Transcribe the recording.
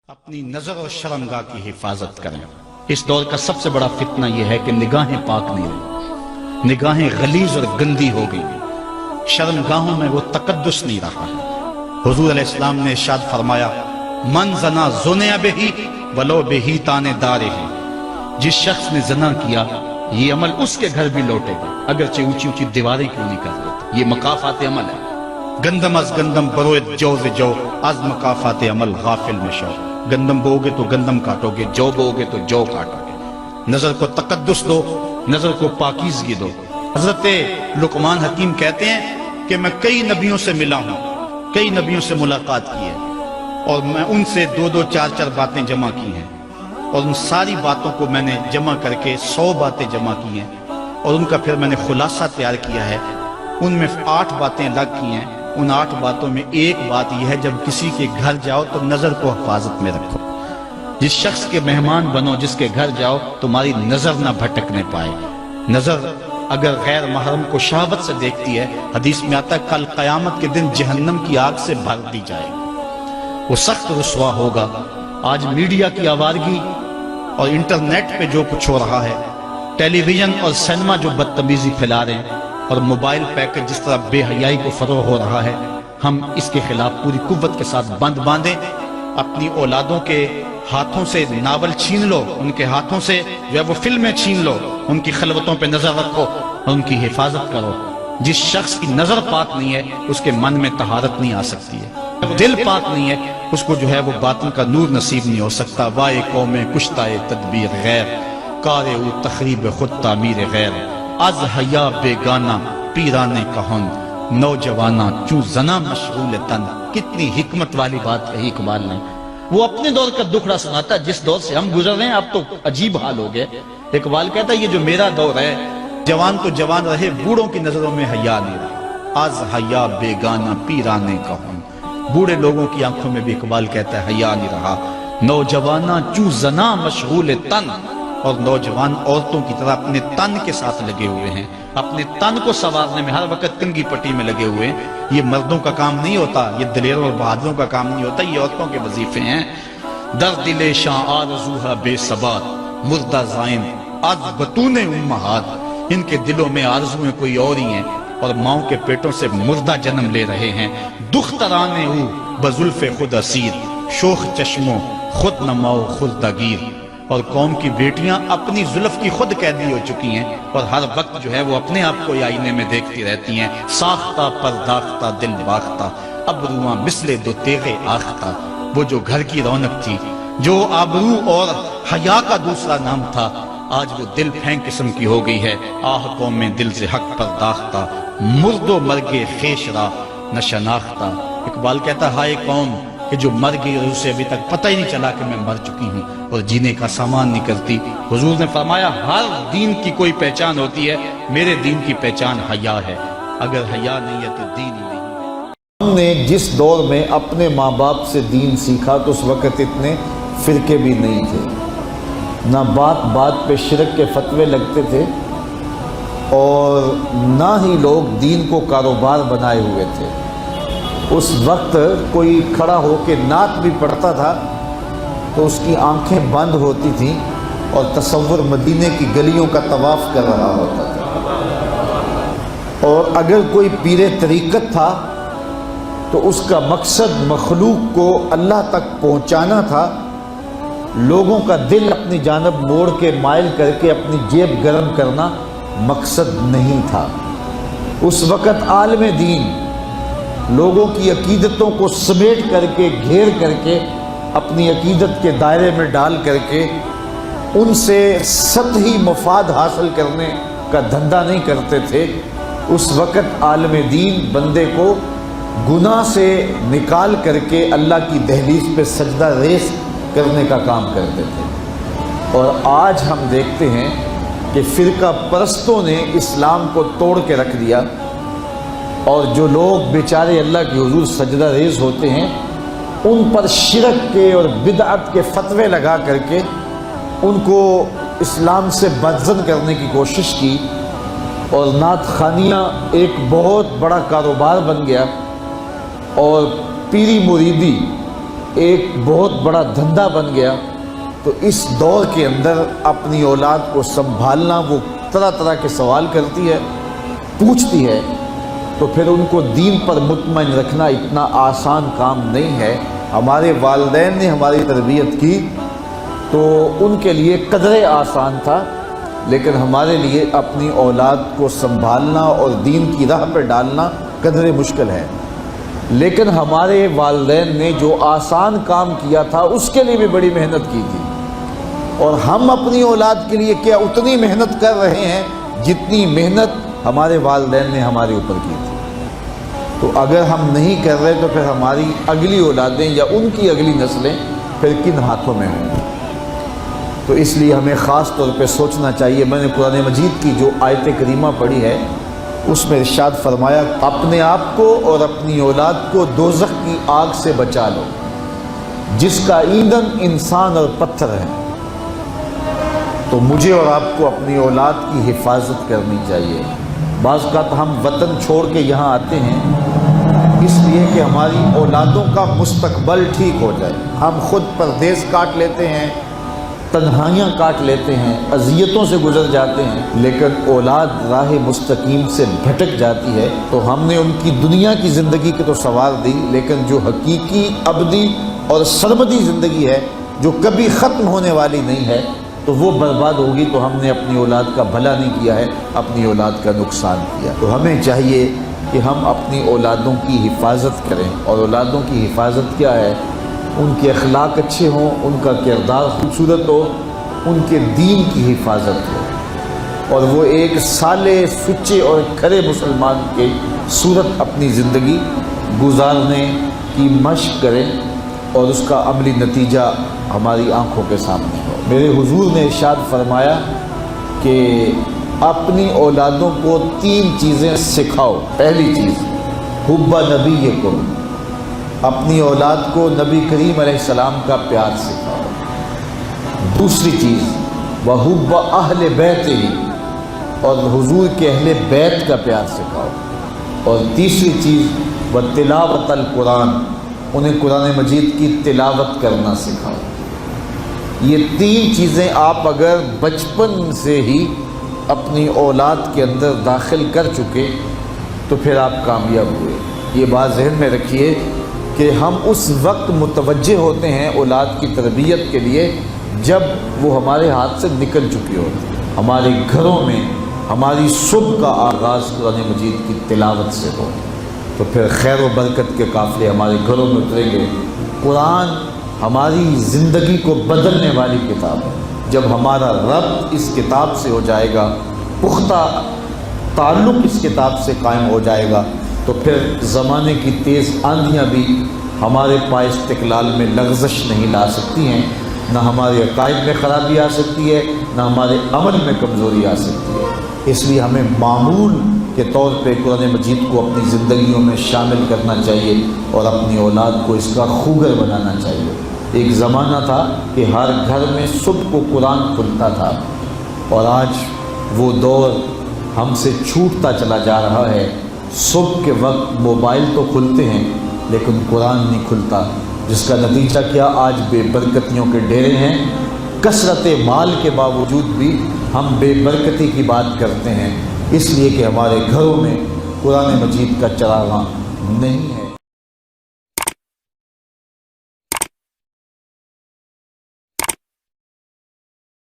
اپنی نظر اور شرمگاہ کی حفاظت کریں۔ اس دور کا سب سے بڑا فتنہ یہ ہے کہ نگاہیں پاک نہیں رہی، نگاہیں غلیظ اور گندی ہو گئی، شرمگاہوں میں وہ تقدس نہیں رہا ہے۔ حضور علیہ السلام نے ارشاد فرمایا، من زنا زنیا بہی ولو بہی تانے دارے ہی، جس شخص نے زنا کیا یہ عمل اس کے گھر بھی لوٹے گا اگرچہ اونچی اونچی دیواریں کیوں نہیں کر دیتے۔ یہ مکافات عمل ہے۔ گندم از گندم بروید جو ز جو، از مکافات عمل غافل میں شو۔ گندم بو گے تو گندم کاٹو گے، جو بو گے تو جو کاٹو گے۔ نظر کو تقدس دو، نظر کو پاکیزگی دو۔ حضرت لقمان حکیم کہتے ہیں کہ میں کئی نبیوں سے ملا ہوں، کئی نبیوں سے ملاقات کی ہے، اور میں ان سے دو چار باتیں جمع کی ہیں، اور ان ساری باتوں کو میں نے جمع کر کے 100 باتیں جمع کی ہیں، اور ان کا پھر میں نے خلاصہ تیار کیا ہے۔ ان میں 8 باتیں الگ کی ہیں۔ ان 8 باتوں میں ایک بات یہ ہے، جب کسی کے گھر جاؤ تو نظر کو حفاظت میں رکھو۔ جس شخص کے مہمان بنو، جس کے گھر جاؤ، تمہاری نظر نہ بھٹکنے پائے۔ نظر اگر غیر محرم کو شہوت سے دیکھتی ہے، حدیث میں آتا ہے کل قیامت کے دن جہنم کی آگ سے بھر دی جائے گی، وہ سخت رسوا ہوگا۔ آج میڈیا کی آوارگی اور انٹرنیٹ پہ جو کچھ ہو رہا ہے، ٹیلی ویژن اور سینما جو بدتمیزی پھیلا رہے ہیں، اور موبائل پیکج جس طرح بے حیائی کو فروغ ہو رہا ہے، ہم اس کے خلاف پوری قوت کے ساتھ بند باندھیں۔ اپنی اولادوں کے ہاتھوں سے ناول چھین لو، ان کے ہاتھوں سے جو ہے وہ فلمیں چھین لو، ان کی خلوتوں پہ نظر رکھو اور ان کی حفاظت کرو۔ جس شخص کی نظر پاک نہیں ہے، اس کے من میں طہارت نہیں آ سکتی ہے۔ دل پاک نہیں ہے، اس کو جو ہے وہ باطن کا نور نصیب نہیں ہو سکتا۔ وائے قوم کشتہ تدبیر غیر، کار او تخریب خود تعمیر غیر، از حیا بیگانہ پیرانے کہن، نوجوانہ چوں زنا مشغول تن۔ کتنی حکمت والی بات کہی اقبال نے۔ وہ اپنے دور کا دکھڑا سناتا ہے، جس دور سے ہم گزر رہے ہیں اب تو عجیب حال ہو گئے۔ اقبال کہتا ہے یہ جو میرا دور ہے، جوان تو جوان رہے، بوڑھوں کی نظروں میں حیا نہیں رہا۔ از حیا بیگانہ پیرانے کہن، بوڑھے لوگوں کی آنکھوں میں بھی اقبال کہتا ہے حیا نہیں رہا۔ نوجوانہ چوں زنا مشغول تن، اور نوجوان عورتوں کی طرح اپنے تن کے ساتھ لگے ہوئے ہیں، اپنے تن کو سنوارنے میں ہر وقت کنگھی پٹی میں لگے ہوئے ہیں۔ یہ مردوں کا کام نہیں ہوتا، یہ دلیروں اور بہادروں کا کام نہیں ہوتا، یہ عورتوں کے وظیفے ہیں۔ در دل شاں آرزوہا بے ثبات، مردہ زائن از بطون امہات۔ ان کے دلوں میں آرزویں کوئی اور ہی ہیں، اور ماؤں کے پیٹوں سے مردہ جنم لے رہے ہیں۔ دخترانے او بزلف خود اسیر، شوخ چشموں خود نماؤ خلدہ گیر۔ اور قوم کی بیٹیاں اپنی زلف کی خود قیدی ہو چکی ہیں، اور ہر وقت جو ہے وہ اپنے آپ کو آئینے میں دیکھتی رہتی ہیں۔ ساختہ پرداختہ دل باختہ، ابروان مثل دو تیغ آختہ۔ وہ جو گھر کی رونق تھی، جو آبرو اور حیا کا دوسرا نام تھا، آج وہ دل پھینک قسم کی ہو گئی ہے۔ آہ قوم میں دل سے حق پرداختہ، مرد و مرگ خویش را نہ شناختہ۔ اقبال کہتا ہے ہائے قوم کہ جو مر گئی اور اسے ابھی تک پتہ ہی نہیں چلا کہ میں مر چکی ہوں، اور جینے کا سامان نہیں کرتی۔ حضور نے فرمایا ہر دین کی کوئی پہچان ہوتی ہے، میرے دین کی پہچان حیا ہے۔ اگر حیا نہیں ہے تو دین ہی نہیں ہے۔ ہم نے جس دور میں اپنے ماں باپ سے دین سیکھا تو اس وقت اتنے فرقے بھی نہیں تھے، نہ بات بات پہ شرک کے فتوے لگتے تھے، اور نہ ہی لوگ دین کو کاروبار بنائے ہوئے تھے۔ اس وقت کوئی کھڑا ہو کے نعت بھی پڑھتا تھا تو اس کی آنکھیں بند ہوتی تھیں، اور تصور مدینے کی گلیوں کا طواف کر رہا ہوتا تھا۔ اور اگر کوئی پیر طریقت تھا تو اس کا مقصد مخلوق کو اللہ تک پہنچانا تھا، لوگوں کا دل اپنی جانب موڑ کے مائل کر کے اپنی جیب گرم کرنا مقصد نہیں تھا۔ اس وقت عالم دین لوگوں کی عقیدتوں کو سمیٹ کر کے، گھیر کر کے، اپنی عقیدت کے دائرے میں ڈال کر کے ان سے سطحی مفاد حاصل کرنے کا دھندا نہیں کرتے تھے۔ اس وقت عالم دین بندے کو گناہ سے نکال کر کے اللہ کی دہلیز پہ سجدہ ریز کرنے کا کام کرتے تھے۔ اور آج ہم دیکھتے ہیں کہ فرقہ پرستوں نے اسلام کو توڑ کے رکھ دیا، اور جو لوگ بیچارے اللہ کے حضور سجدہ ریز ہوتے ہیں، ان پر شرک کے اور بدعت کے فتوے لگا کر کے ان کو اسلام سے بدزن کرنے کی کوشش کی، اور نعت خوانیاں ایک بہت بڑا کاروبار بن گیا، اور پیری مریدی ایک بہت بڑا دھندا بن گیا، تو اس دور کے اندر اپنی اولاد کو سنبھالنا، وہ طرح طرح کے سوال کرتی ہے، پوچھتی ہے، تو پھر ان کو دین پر مطمئن رکھنا اتنا آسان کام نہیں ہے۔ ہمارے والدین نے ہماری تربیت کی تو ان کے لیے قدرے آسان تھا، لیکن ہمارے لیے اپنی اولاد کو سنبھالنا اور دین کی راہ پر ڈالنا قدرے مشکل ہے۔ لیکن ہمارے والدین نے جو آسان کام کیا تھا اس کے لیے بھی بڑی محنت کی تھی، اور ہم اپنی اولاد کے لیے کیا اتنی محنت کر رہے ہیں جتنی محنت ہمارے والدین نے ہمارے اوپر کی تھی۔ تو اگر ہم نہیں کر رہے تو پھر ہماری اگلی اولادیں یا ان کی اگلی نسلیں پھر کن ہاتھوں میں ہوں گی؟ تو اس لیے ہمیں خاص طور پہ سوچنا چاہیے۔ میں نے قرآن مجید کی جو آیت کریمہ پڑھی ہے اس میں ارشاد فرمایا، اپنے آپ کو اور اپنی اولاد کو دوزخ کی آگ سے بچا لو جس کا ایندھن انسان اور پتھر ہے۔ تو مجھے اور آپ کو اپنی اولاد کی حفاظت کرنی چاہیے۔ بعض اوقات ہم وطن چھوڑ کے یہاں آتے ہیں اس لیے کہ ہماری اولادوں کا مستقبل ٹھیک ہو جائے۔ ہم خود پردیس کاٹ لیتے ہیں، تنہائیاں کاٹ لیتے ہیں، اذیتوں سے گزر جاتے ہیں، لیکن اولاد راہ مستقیم سے بھٹک جاتی ہے تو ہم نے ان کی دنیا کی زندگی کی تو سنوار دی، لیکن جو حقیقی ابدی اور سرمدی زندگی ہے جو کبھی ختم ہونے والی نہیں ہے تو وہ برباد ہوگی۔ تو ہم نے اپنی اولاد کا بھلا نہیں کیا ہے، اپنی اولاد کا نقصان کیا۔ تو ہمیں چاہیے کہ ہم اپنی اولادوں کی حفاظت کریں، اور اولادوں کی حفاظت کیا ہے؟ ان کے اخلاق اچھے ہوں، ان کا کردار خوبصورت ہو، ان کے دین کی حفاظت ہو، اور وہ ایک صالح، سچے اور کھرے مسلمان کے صورت اپنی زندگی گزارنے کی مشق کریں، اور اس کا عملی نتیجہ ہماری آنکھوں کے سامنے ہو۔ میرے حضور نے ارشاد فرمایا کہ اپنی اولادوں کو 3 چیزیں سکھاؤ۔ پہلی چیز حب نبیکم، اپنی اولاد کو نبی کریم علیہ السلام کا پیار سکھاؤ۔ دوسری چیز وحب اہل بیت ہی، اور حضور کے اہل بیت کا پیار سکھاؤ۔ اور تیسری چیز وتلاوت القرآن، انہیں قرآن مجید کی تلاوت کرنا سکھاؤ۔ یہ 3 چیزیں آپ اگر بچپن سے ہی اپنی اولاد کے اندر داخل کر چکے تو پھر آپ کامیاب ہوئے۔ یہ بات ذہن میں رکھیے کہ ہم اس وقت متوجہ ہوتے ہیں اولاد کی تربیت کے لیے جب وہ ہمارے ہاتھ سے نکل چکی ہوتی ہے۔ ہمارے گھروں میں ہماری صبح کا آغاز قرآن مجید کی تلاوت سے ہو تو پھر خیر و برکت کے قافلے ہمارے گھروں میں اتریں گے۔ قرآن ہماری زندگی کو بدلنے والی کتاب ہے۔ جب ہمارا ربط اس کتاب سے ہو جائے گا، پختہ تعلق اس کتاب سے قائم ہو جائے گا، تو پھر زمانے کی تیز آندھیاں بھی ہمارے پائے استقلال میں لغزش نہیں لا سکتی ہیں، نہ ہمارے عقائد میں خرابی آ سکتی ہے، نہ ہمارے عمل میں کمزوری آ سکتی ہے۔ اس لیے ہمیں معمول کے طور پہ قرآن مجید کو اپنی زندگیوں میں شامل کرنا چاہیے اور اپنی اولاد کو اس کا خوگر بنانا چاہیے۔ ایک زمانہ تھا کہ ہر گھر میں صبح کو قرآن کھلتا تھا، اور آج وہ دور ہم سے چھوٹتا چلا جا رہا ہے۔ صبح کے وقت موبائل تو کھلتے ہیں لیکن قرآن نہیں کھلتا، جس کا نتیجہ کیا؟ آج بے برکتیوں کے ڈیرے ہیں۔ کثرت مال کے باوجود بھی ہم بے برکتی کی بات کرتے ہیں، اس لیے کہ ہمارے گھروں میں قرآن مجید کا چراغاں نہیں ہے۔